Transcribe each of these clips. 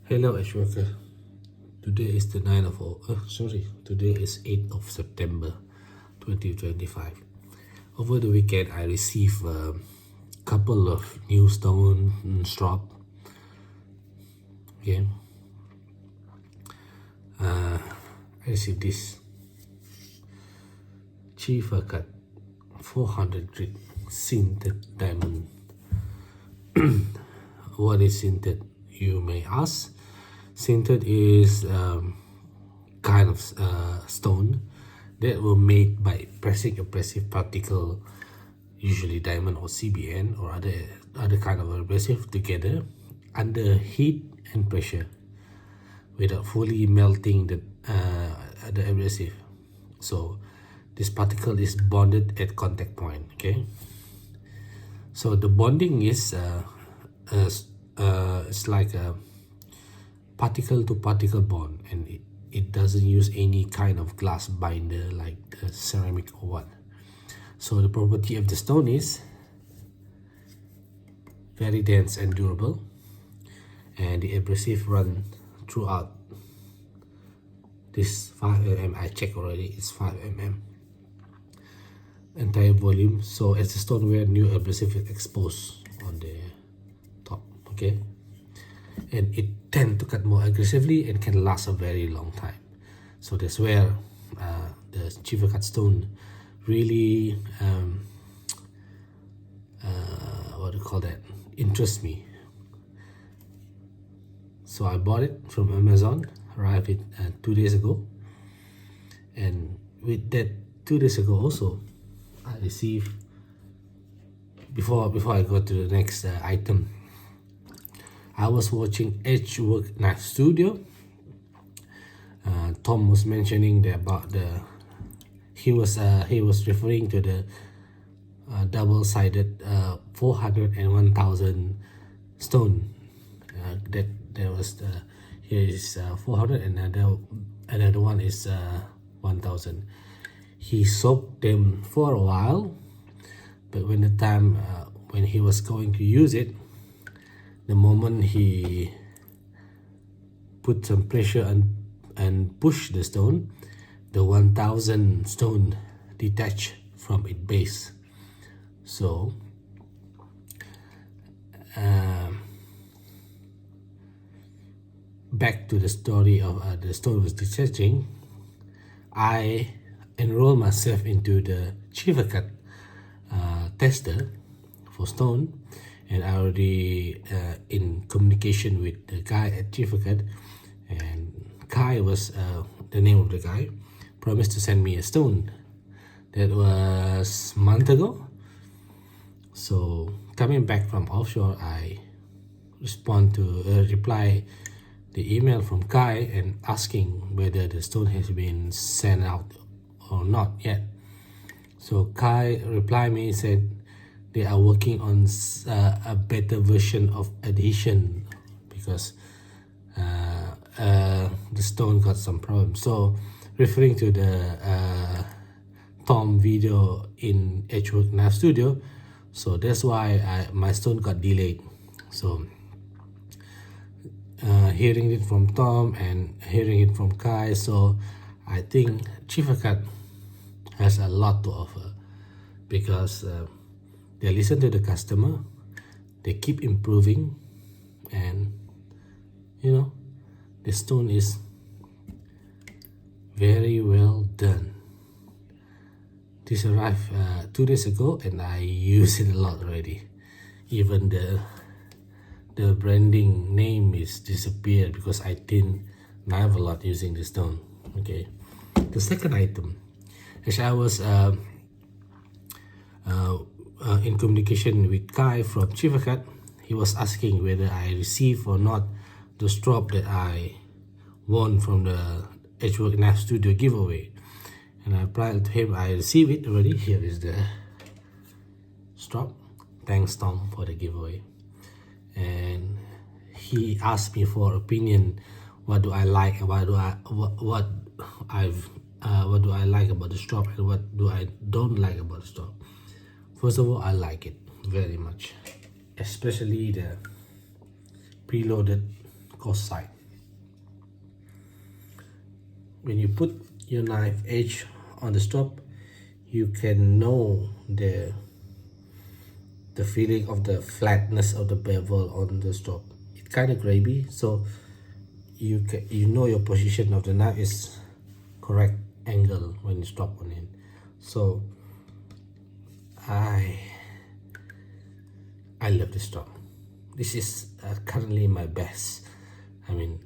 Hello Ashwaka. Today is the 9th of today is 8th of September 2025. Over the weekend I received a couple of new stone strop. Okay. I received this Cheefarcut 400 grit sintered diamond. What is sintered, you may ask? Sintered is kind of stone that were made by pressing abrasive particle, usually diamond or CBN or other kind of abrasive together under heat and pressure without fully melting the abrasive. So this particle is bonded at contact point. Okay, so the bonding is it's like a particle to particle bond, and it doesn't use any kind of glass binder like ceramic or what. So the property of the stone is very dense and durable, and the abrasive run throughout this 5 mm. I checked already, it's 5 mm entire volume. So as the stoneware, new abrasive is exposed on the top. Okay, and it tends to cut more aggressively and can last a very long time. So that's where the Cheefarcut stone really what do you call that, interests me. So I bought it from Amazon, arrived it 2 days ago, and with that 2 days ago also I received, before I go to the next item, I was watching Cheefarcut Knife Studio. Tom was mentioning about he was referring to the double-sided 400 and 1000 stone. That there was here is 400 and another one is 1000. He soaked them for a while, but when the time when he was going to use it, the moment he put some pressure and pushed the stone, the 1000 stone detached from its base. So back to the story of the stone was detaching. I enrolled myself into the Cheefarcut tester for stone, and I already in communication with the guy at Cheefarcut, and Kai was the name of the guy, promised to send me a stone. That was a month ago. So coming back from offshore, I reply the email from Kai and asking whether the stone has been sent out or not yet. So Kai replied me, said they are working on a better version of adhesion because the stone got some problems. So referring to the Tom video in Cheefarcut Knife Studio, so that's why my stone got delayed. So hearing it from Tom and hearing it from Kai, so I think Cheefarcut has a lot to offer because they listen to the customer, they keep improving, and you know, the stone is very well done. This arrived 2 days ago and I use it a lot already. Even the branding name is disappeared because I didn't knife a lot using the stone. Okay, the second item, as I was in communication with Kai from Cheefarcut, he was asking whether I received or not the strop that I won from the Cheefarcut Knife Studio giveaway. And I replied to him, I received it already. Here is the strop. Thanks Tom for the giveaway. And he asked me for opinion. What do I like? What do I like about the strop, and what do I don't like about the strop? First of all, I like it very much, especially the preloaded course side. when you put your knife edge on the strop, you can know the feeling of the flatness of the bevel on the strop. It's kind of gravy, so you know your position of the knife is correct angle when you strop on it. So I love this strop. This is currently my best. I mean,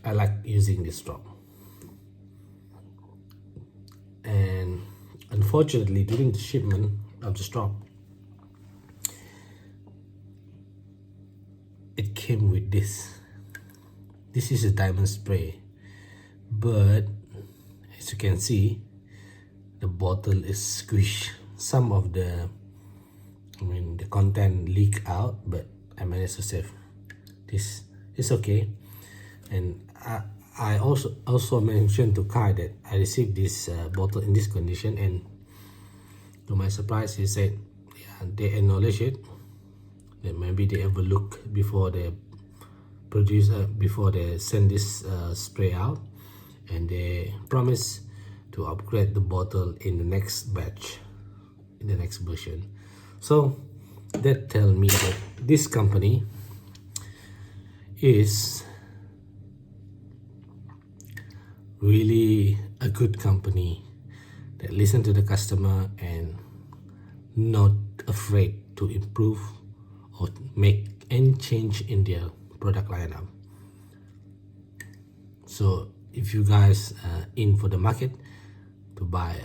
I like using this strop. And unfortunately, during the shipment of the strop, it came with this. This is a diamond spray, but as you can see, the bottle is squished. Some of the content leak out, but I managed to save this. It's okay. And I also mentioned to Kai that I received this bottle in this condition, and to my surprise, he said, yeah, they acknowledge it, that maybe they overlook before they before they send this spray out, and they promise to upgrade the bottle in the next batch, in the next version. So that tells me that this company is really a good company that listen to the customer and not afraid to improve or make any change in their product lineup. So if you guys are in for the market to buy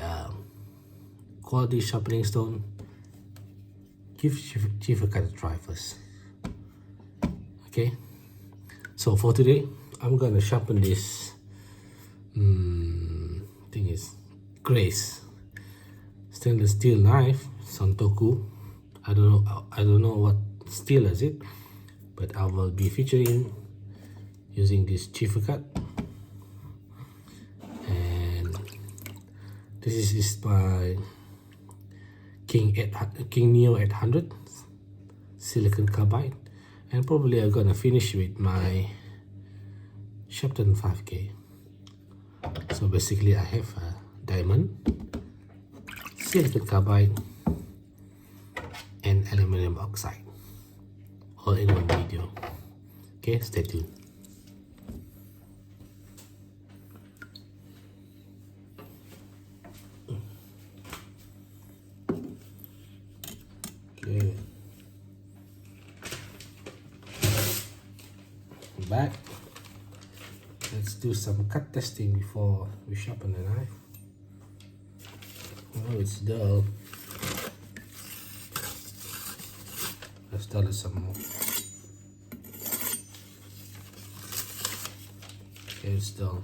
quality sharpening stone, give Cheefarcut a try first. Okay, so for today I'm gonna sharpen this thing is Grace stainless steel knife, Santoku. I don't know what steel is it, but I will be featuring using this Cheefarcut, and this is my King Neo 800 Silicon Carbide, and probably I'm gonna finish with my Shapton 5K. So basically I have a diamond, silicon carbide, and aluminum oxide all in one video. Okay, stay tuned. Okay, back. Let's do some cut testing before we sharpen the knife. Oh, it's dull. Let's dull it some more. Okay, it's dull.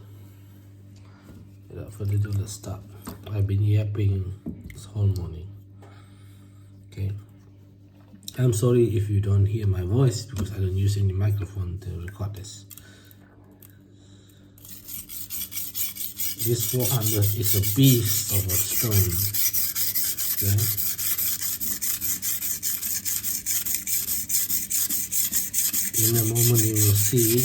Without further ado, let's start. I've been yapping this whole morning. Okay. I'm sorry if you don't hear my voice because I don't use any microphone to record this. This 400 is a beast of a stone. Okay. In a moment you will see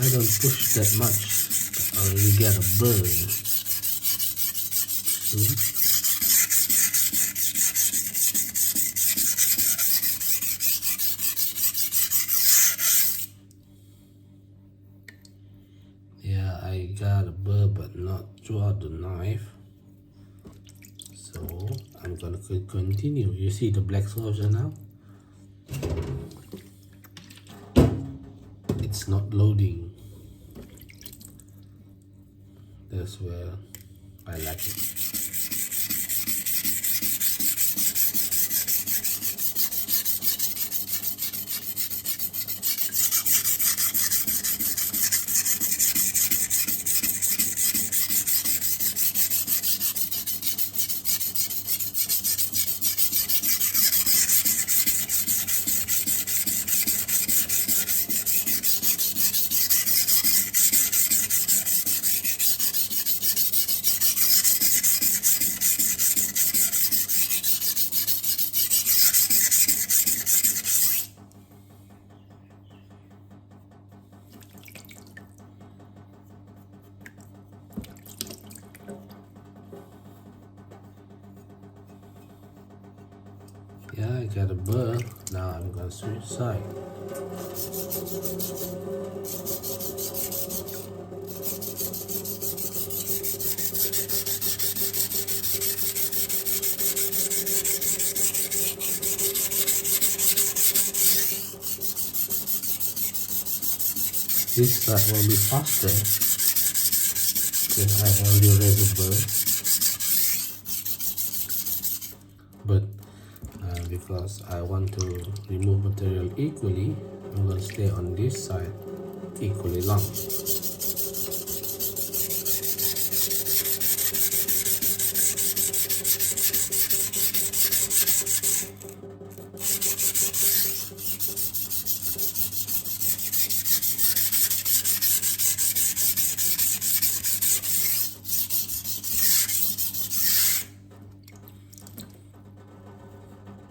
I don't push that much, but I already get a burn. See? Yeah, I got a burr, but not throughout the knife. So I'm gonna continue. You see the black soldier now? It's not loading. That's where I like it. Yeah, I got a burr. Now I'm gonna switch side. This side will be faster because I already read the burr. But because I want to remove material equally, I'm going to stay on this side equally long.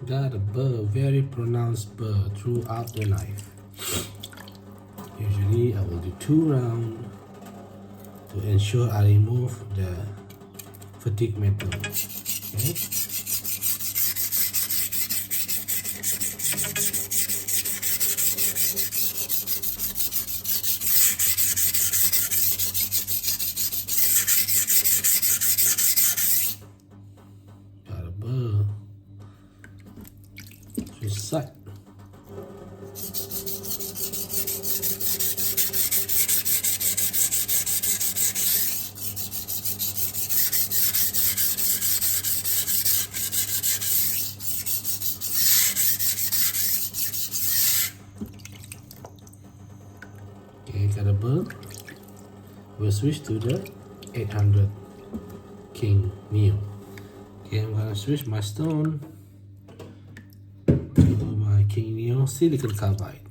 Got a burr, very pronounced burr throughout the knife. Usually I will do 2 rounds to ensure I remove the fatigue metal. Okay. Got a burr. Just side. Okay, got a burr. We'll switch to the 800 King Neo. Okay, I'm gonna switch my stone to my King Neo Silicon Carbide.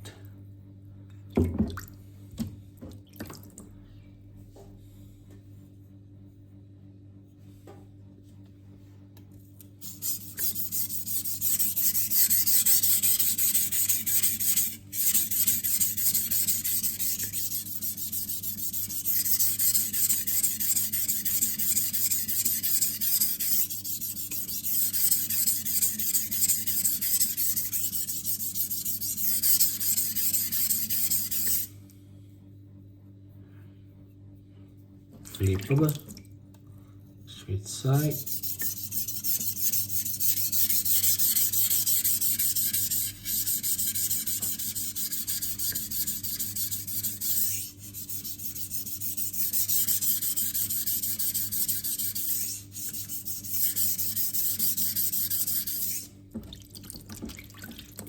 Flip over, switch side.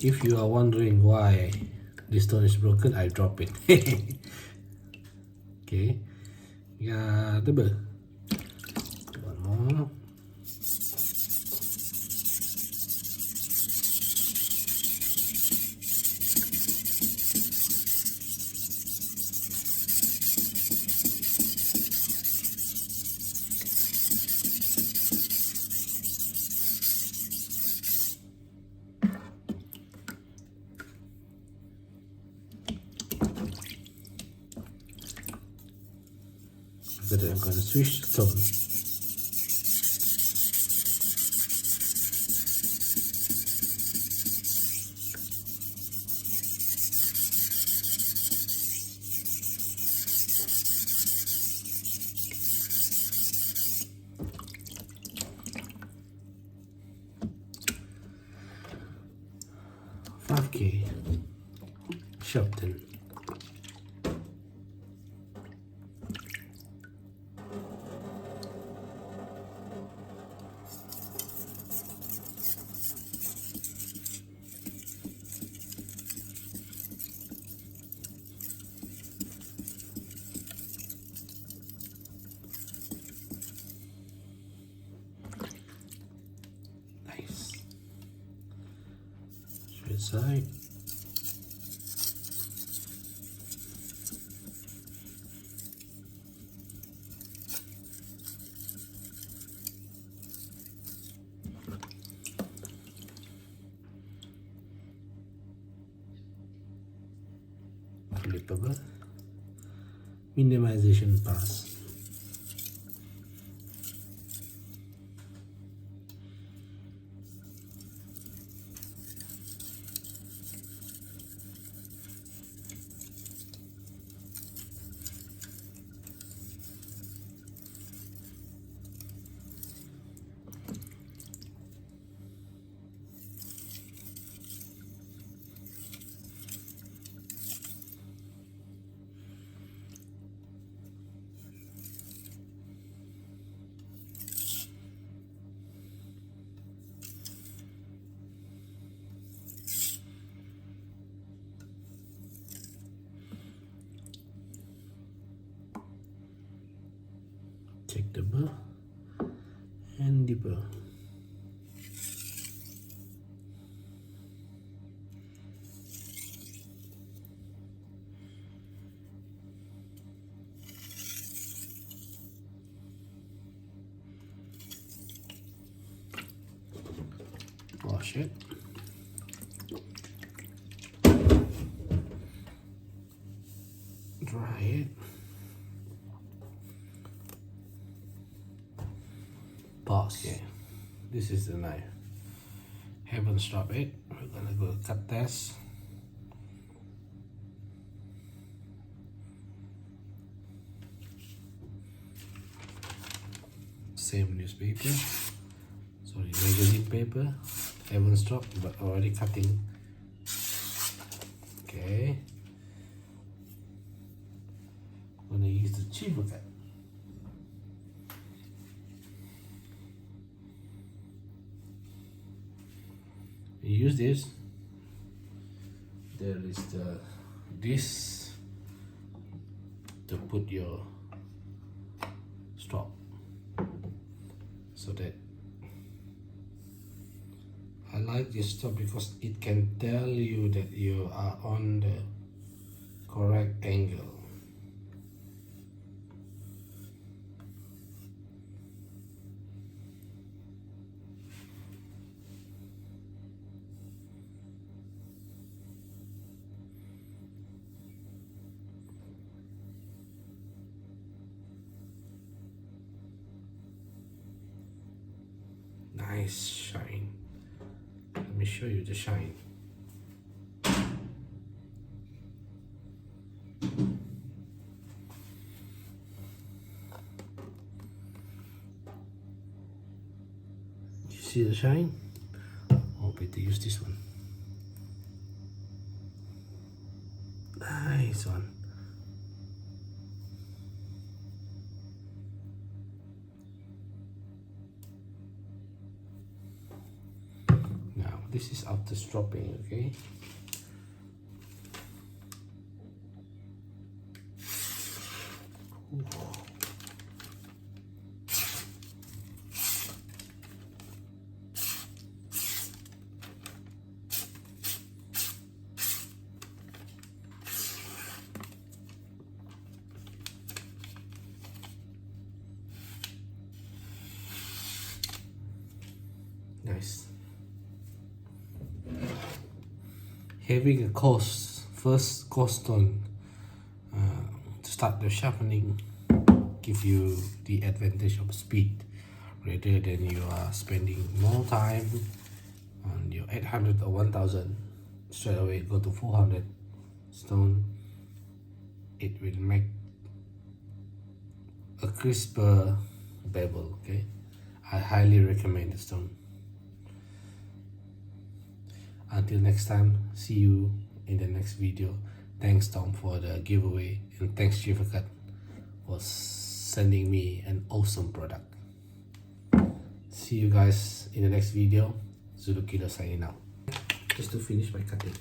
If you are wondering why this stone is broken, I drop it. Okay, yeah, double. One more. After that, I'm going to switch stone. $5K Shapton. Nice. Switch side. Flip over. Minimization pass. deeper and deeper. Wash it. Dry it. Pause. Okay, this is the knife. Haven't strop it. We're gonna go cut test. Same newspaper. Sorry, magazine paper. Haven't strop, but already cutting. Okay. I'm gonna use the Cheefarcut. Use this. There is this to put your strop, so that I like this strop because it can tell you that you are on the correct angle. Nice shine. Let me show you the shine. You see the shine? I'll better use this one. Nice one. This is after stropping, okay? Ooh. Nice. Having a first course stone to start the sharpening give you the advantage of speed rather than you are spending more time on your 800 or 1000 straight away go to 400 stone. It will make a crisper bevel. Okay, I highly recommend the stone. Until next time, see you in the next video. Thanks Tom for the giveaway, and thanks Cheefarcut for sending me an awesome product. See you guys in the next video. Zulu Kilo signing out. Just to finish my cutting.